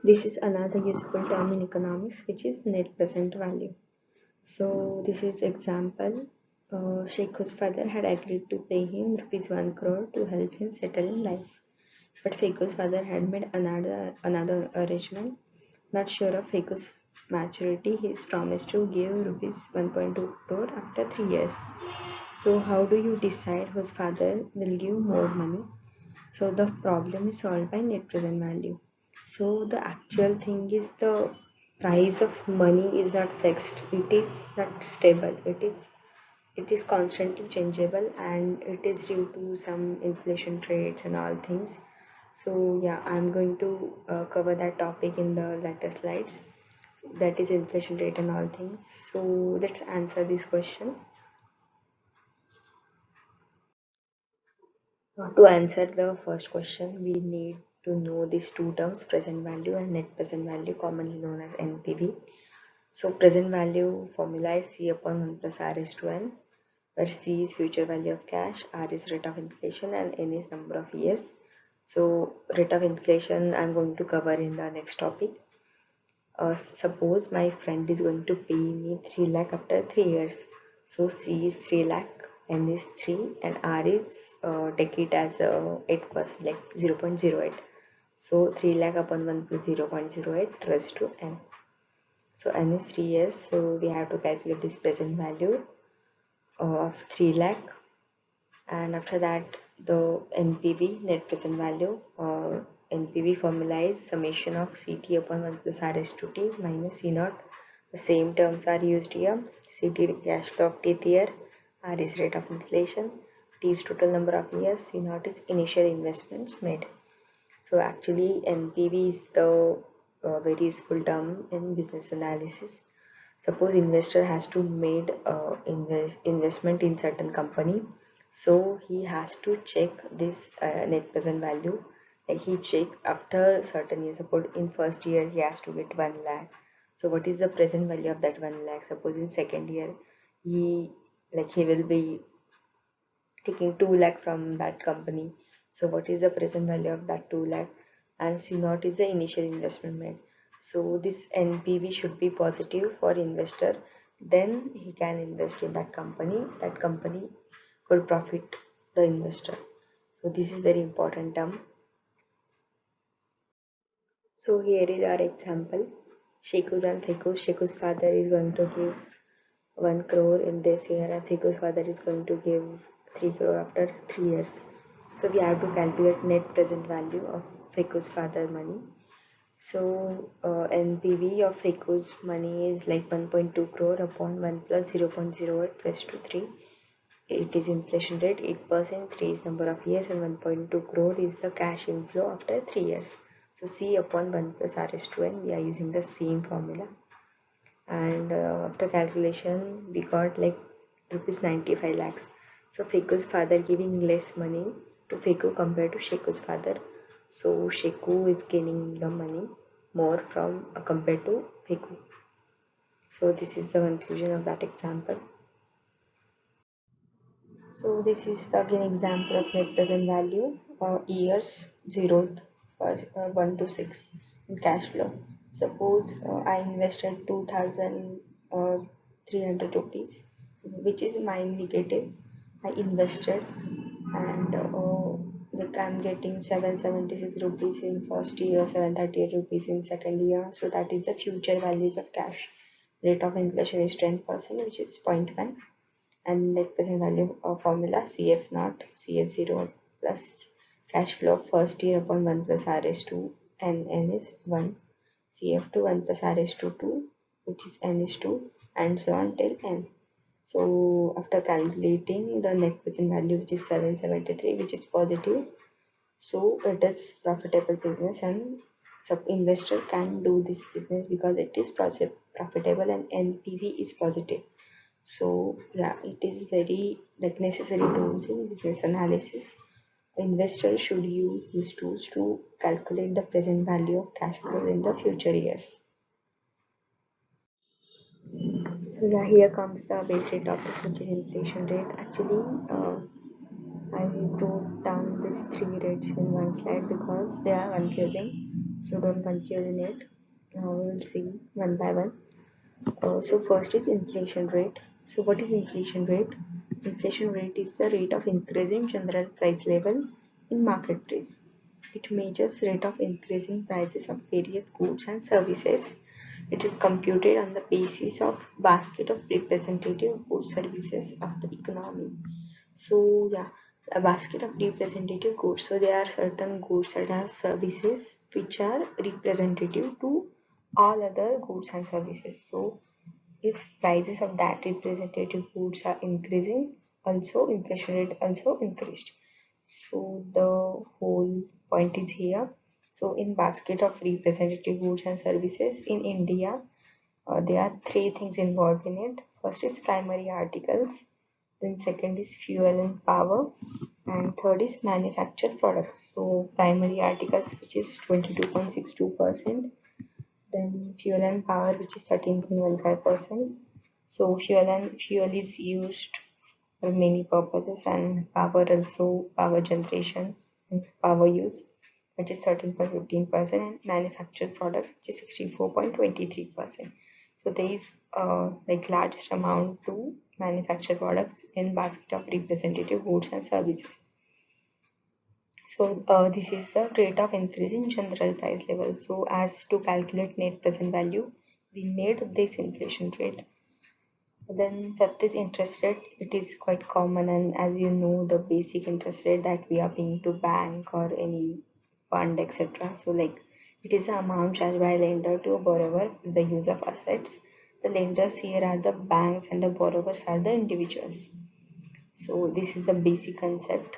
This is another useful term in economics, which is net present value. So this is example. Sheikhu's father had agreed to pay him rupees 1 crore to help him settle in life. But Feiku's father had made another arrangement. Not sure of Feiku's maturity, he is promised to give rupees 1.2 crore after 3 years. So how do you decide whose father will give more money? So the problem is solved by net present value. So the actual thing is the price of money is not fixed. It is not stable. It is constantly changeable, and it is due to some inflation rates and all things. So yeah, I'm going to cover that topic in the later slides. That is inflation rate and all things. So let's answer this question. To answer the first question, we need to know these two terms, present value and net present value, commonly known as NPV. So present value formula is C upon 1 plus R is to N, where C is future value of cash, R is rate of inflation, and N is number of years. So rate of inflation I'm going to cover in the next topic. Suppose my friend is going to pay me 3 lakh after 3 years. So C is 3 lakh, N is 3, and R is take it as 8%, like 0.08. So 3 lakh upon 1 plus 0.08 raised to N. So N is 3 years. So we have to calculate this present value of 3 lakh, and after that the NPV, net present value, NPV formula is summation of CT upon 1 plus RS to T minus C naught. The same terms are used here. CT cash flow of Tth year, R is rate of inflation, T is total number of years, C naught is initial investments made. So actually NPV is the very useful term in business analysis. Suppose investor has to made investment in certain company, so he has to check this net present value. Like he check after certain years. Suppose in first year he has to get 1 lakh. So what is the present value of that 1 lakh? Suppose in second year he will be taking 2 lakh from that company. So what is the present value of that 2 lakh? And C naught is the initial investment made. So this NPV should be positive for investor. Then he can invest in that company. That company could profit the investor. So this is very important term. So here is our example. Sheku's and Theku's. Sheku's father is going to give 1 crore in this year, and Theku's father is going to give 3 crore after 3 years. So we have to calculate net present value of Feku's father money. So NPV of Feku's money is like 1.2 crore upon 1 plus 0.08 plus 2 3. It is inflation rate 8%, 3 is number of years, and 1.2 crore is the cash inflow after 3 years. So C upon 1 plus R is to N, we are using the same formula. And after calculation we got like rupees 95 lakhs. So Feku's father giving less money to Feku compared to Sheku's father. So Sheku is gaining the money more from compared to Feku. So this is the conclusion of that example. So this is again example of net present value, years 0th, 1 to 6 in cash flow. Suppose I invested 2,300 rupees, which is my negative. I invested, and like I'm getting 776 rupees in first year, 738 rupees in second year. So that is the future values of cash. Rate of inflation is 10%, which is 0.1, and net present value formula CF naught CF0 plus cash flow of first year upon 1 plus R is 2, and N is 1, CF2 1 plus R is 2, which is N is 2, and so on till N. So after calculating the net present value, which is 773, which is positive, so it is profitable business, and sub investor can do this business because it is profitable and NPV is positive. So yeah, it is very like necessary tools in business analysis. Investors should use these tools to calculate the present value of cash flows in the future years. So yeah, here comes the basic topic, which is inflation rate. Actually, I wrote down these three rates in one slide because they are confusing. So don't confuse in it. Now we will see one by one. So first is inflation rate. So what is inflation rate? Inflation rate is the rate of increase in general price level in market price. It measures rate of increase in prices of various goods and services. It is computed on the basis of basket of representative goods services of the economy. So yeah, a basket of representative goods. So there are certain goods and services which are representative to all other goods and services. So if prices of that representative goods are increasing, also inflation rate also increased. So the whole point is here. So in basket of representative goods and services in India, there are three things involved in it. First is primary articles, then second is fuel and power, and third is manufactured products. So primary articles, which is 22.62%, then fuel and power, which is 13.15%. So fuel is used for many purposes, and power also, power generation and power use, which is 13.15%, and manufactured products, which is 64.23%. So there is like largest amount to manufactured products in basket of representative goods and services. So this is the rate of increase in general price level. So as to calculate net present value, we need this inflation rate. Then fifth is interest rate. It is quite common, and as you know, the basic interest rate that we are paying to bank or any fund, etc. So like it is the amount charged by lender to a borrower for the use of assets. The lenders here are the banks and the borrowers are the individuals. So this is the basic concept,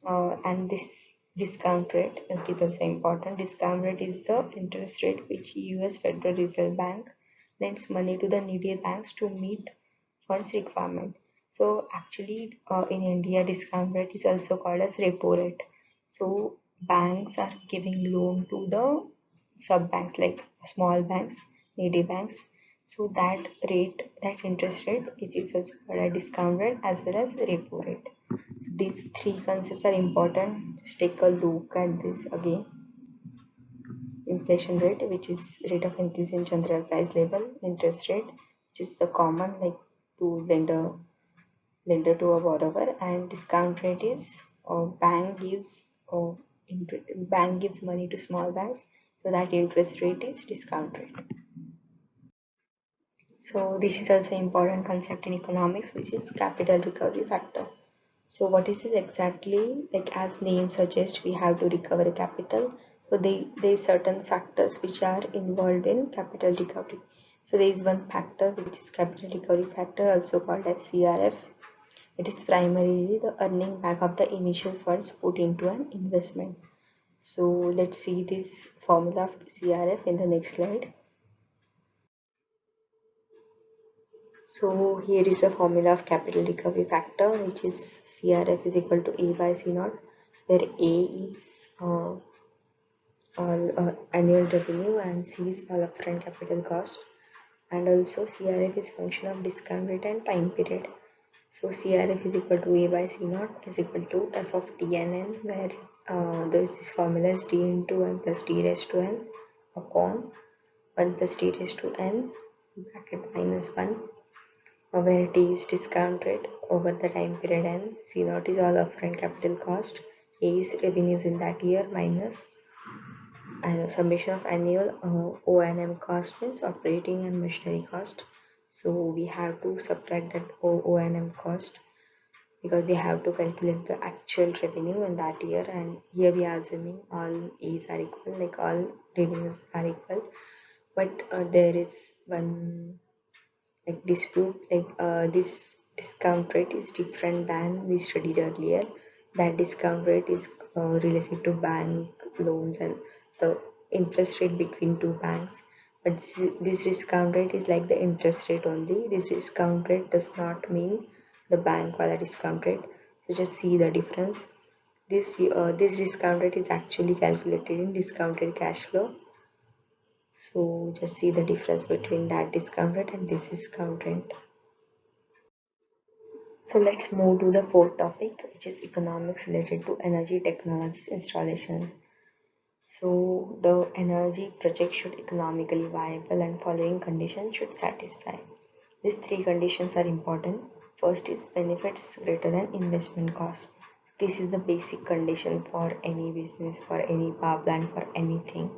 and this discount rate, it is also important. Discount rate is the interest rate which US Federal Reserve Bank lends money to the needy banks to meet funds requirement. So actually, in India, discount rate is also called as repo rate. So banks are giving loan to the sub banks like small banks, needy banks. So that rate, that interest rate, it is also called a discount rate as well as repo rate. So these three concepts are important. Just take a look at this again. Inflation rate, which is rate of increase in general price level. Interest rate, which is the common like to lender to a borrower, and discount rate is bank gives bank gives money to small banks, so that interest rate is discount rate. So this is also important concept in economics, which is capital recovery factor. So what is it exactly? Like as name suggests, we have to recover a capital. So there is certain factors which are involved in capital recovery. So there is one factor which is capital recovery factor, also called as CRF. It is primarily the earning back of the initial funds put into an investment. So let's see this formula of CRF in the next slide. So here is the formula of capital recovery factor, which is CRF is equal to A by C naught, where A is all annual revenue and C is all upfront capital cost, and also CRF is function of discount rate and time period. So CRF is equal to A by C naught is equal to F of T and N, where this formula is D into 1 plus T raised to N upon 1 plus T raised to N bracket minus 1, where T is discount rate over the time period N, C naught is all upfront capital cost, A is revenues in that year minus and summation of annual O&M cost means operating and machinery cost. So we have to subtract that O&M cost because we have to calculate the actual revenue in that year, and here we are assuming all A's are equal, like all revenues are equal, but there is one like dispute, like this discount rate is different than we studied earlier. That discount rate is related to bank loans and the interest rate between two banks, but this discount rate is like the interest rate only. This discount rate does not mean the bank wala discount rate. So just see the difference. This discount rate is actually calculated in discounted cash flow. So just see the difference between that discount rate and this discount rate. So let's move to the fourth topic, which is economics related to energy technologies installation. So the energy project should economically viable and following conditions should satisfy. These three conditions are important. First is benefits greater than investment cost. This is the basic condition for any business, for any power plant, for anything.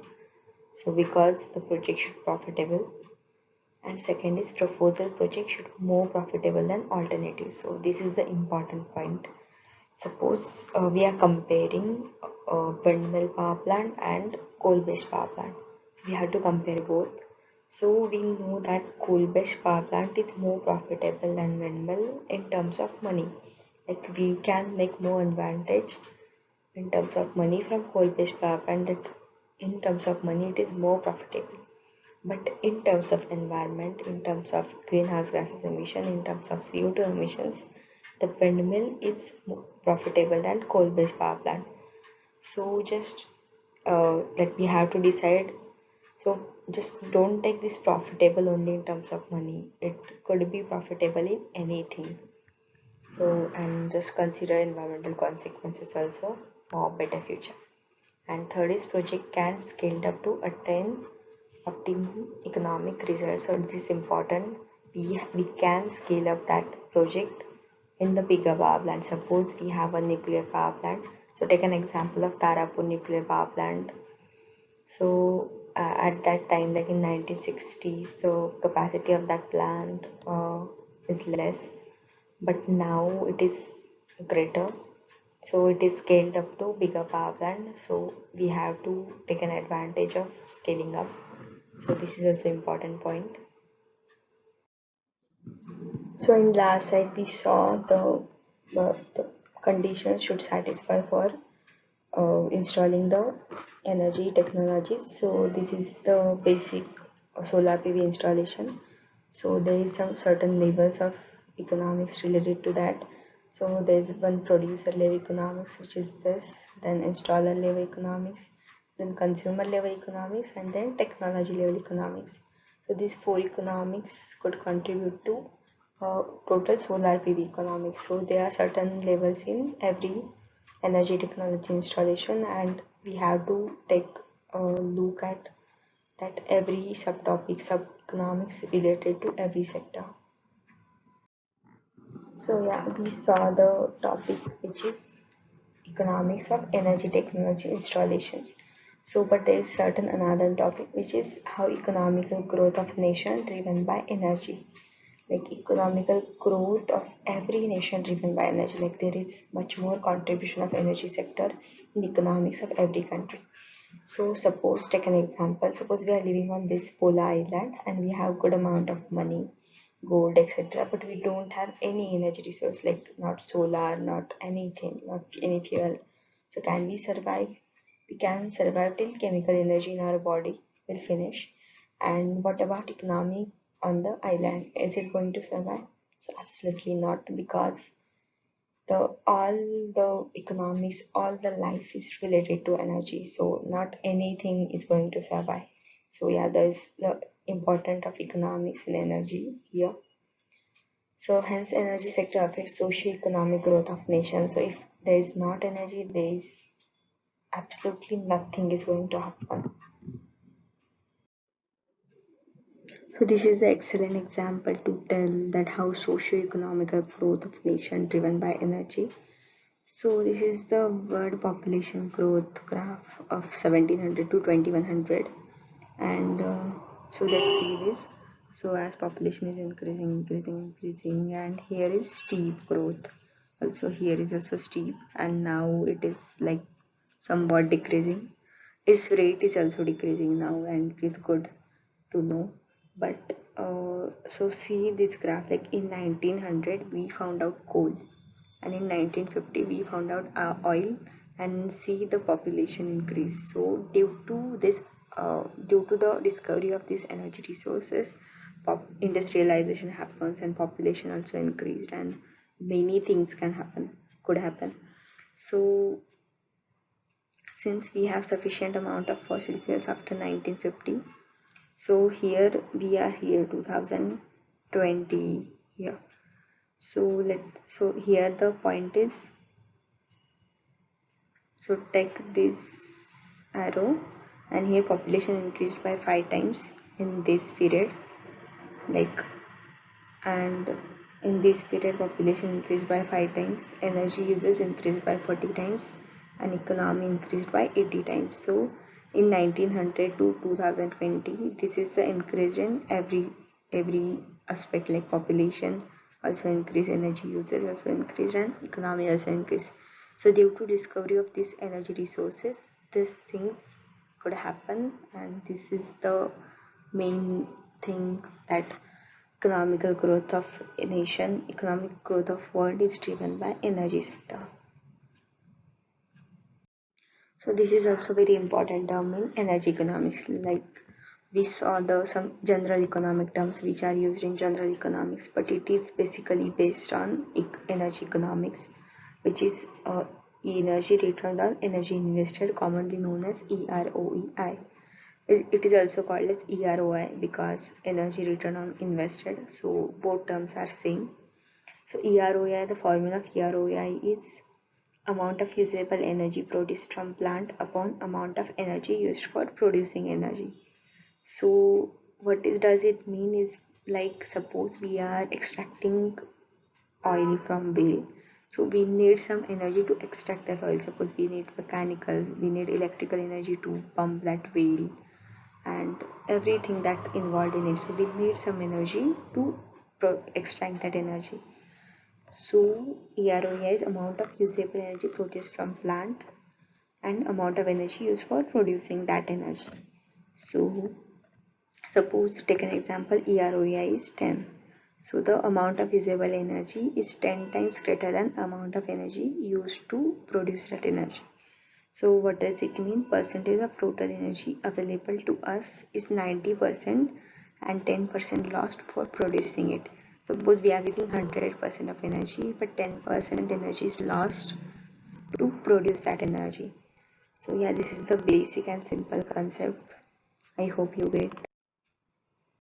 So because the project should profitable. And second is proposal project should be more profitable than alternatives. So this is the important point. Suppose we are comparing windmill power plant and coal-based power plant. So we have to compare both. So we know that coal-based power plant is more profitable than windmill in terms of money. Like we can make more advantage in terms of money from coal-based power plant. That in terms of money it is more profitable. But in terms of environment, in terms of greenhouse gases emission, in terms of CO2 emissions, the windmill is more profitable than coal-based power plant. So just like we have to decide. So just don't take this profitable only in terms of money. It could be profitable in anything. So and just consider environmental consequences also for better future. And third is project can scale up to attain optimum economic results. So this is important. We can scale up that project in the bigger power plant. Suppose we have a nuclear power plant. So take an example of Tarapur nuclear power plant. So at that time, like in 1960s, the capacity of that plant is less, but now it is greater. So it is scaled up to bigger power plant. So we have to take an advantage of scaling up. So this is also important point. So in last slide we saw the conditions should satisfy for installing the energy technologies. So this is the basic solar PV installation. So there is some certain levels of economics related to that. So there is one producer level economics, which is this, then installer level economics, then consumer level economics, and then technology level economics. So these four economics could contribute to total solar PV economics. So there are certain levels in every energy technology installation, and we have to take a look at that every subtopic, sub economics related to every sector. So yeah, we saw the topic which is economics of energy technology installations. So but there is certain another topic which is how economical growth of nation driven by energy. Like economical growth of every nation driven by energy. Like there is much more contribution of energy sector in economics of every country. So suppose take an example. Suppose we are living on this polar island and we have good amount of money, gold, etc. But we don't have any energy resource like not solar, not anything, not any fuel. So can we survive? We can survive till chemical energy in our body will finish. And what about economy on the island? Is it going to survive? So absolutely not, because the all the economics, all the life is related to energy. So not anything is going to survive. So yeah, there's the importance of economics and energy here. So hence energy sector affects socio-economic growth of nations. So if there is not energy, there is absolutely nothing is going to happen. So this is an excellent example to tell that how socio-economical growth of nation driven by energy. So this is the world population growth graph of 1700 to 2100, and so let's see this. So as population is increasing, and here is steep growth. Also here is also steep, and now it is like somewhat decreasing. Its rate is also decreasing now, and it's good to know. But so see this graph. Like in 1900 we found out coal, and in 1950 we found out oil, and see the population increase. So due to the discovery of these energy resources, industrialization happens and population also increased, and many things could happen. So since we have sufficient amount of fossil fuels after 1950, so here we are here 2020 here. So here the point is, so take this arrow, and here population increased by 5 times in this period, like, and in this period population increased by 5 times, energy uses increased by 40 times, and economy increased by 80 times. So in 1900 to 2020, this is the increase in every aspect, like population also increase, energy uses also increase, and economy also increase. So due to discovery of these energy resources, these things could happen, and this is the main thing, that economical growth of a nation, economic growth of world is driven by energy sector. So this is also very important term in energy economics. Like, we saw the some general economic terms which are used in general economics, but it is basically based on energy economics, which is energy return on energy invested, commonly known as EROEI. It is also called as EROI because energy return on invested. So both terms are same. So EROI, the formula of EROI is amount of usable energy produced from plant upon amount of energy used for producing energy. So what does it mean is, like, suppose we are extracting oil from whale. So we need some energy to extract that oil. Suppose we need we need electrical energy to pump that whale and everything that involved in it. So we need some energy to extract that energy. So EROE is amount of usable energy produced from plant and amount of energy used for producing that energy. So suppose, take an example, EROE is 10. So the amount of usable energy is 10 times greater than amount of energy used to produce that energy. So what does it mean? Percentage of total energy available to us is 90% and 10% lost for producing it. Suppose we are getting 100% of energy, but 10% energy is lost to produce that energy. So yeah, this is the basic and simple concept. I hope you get.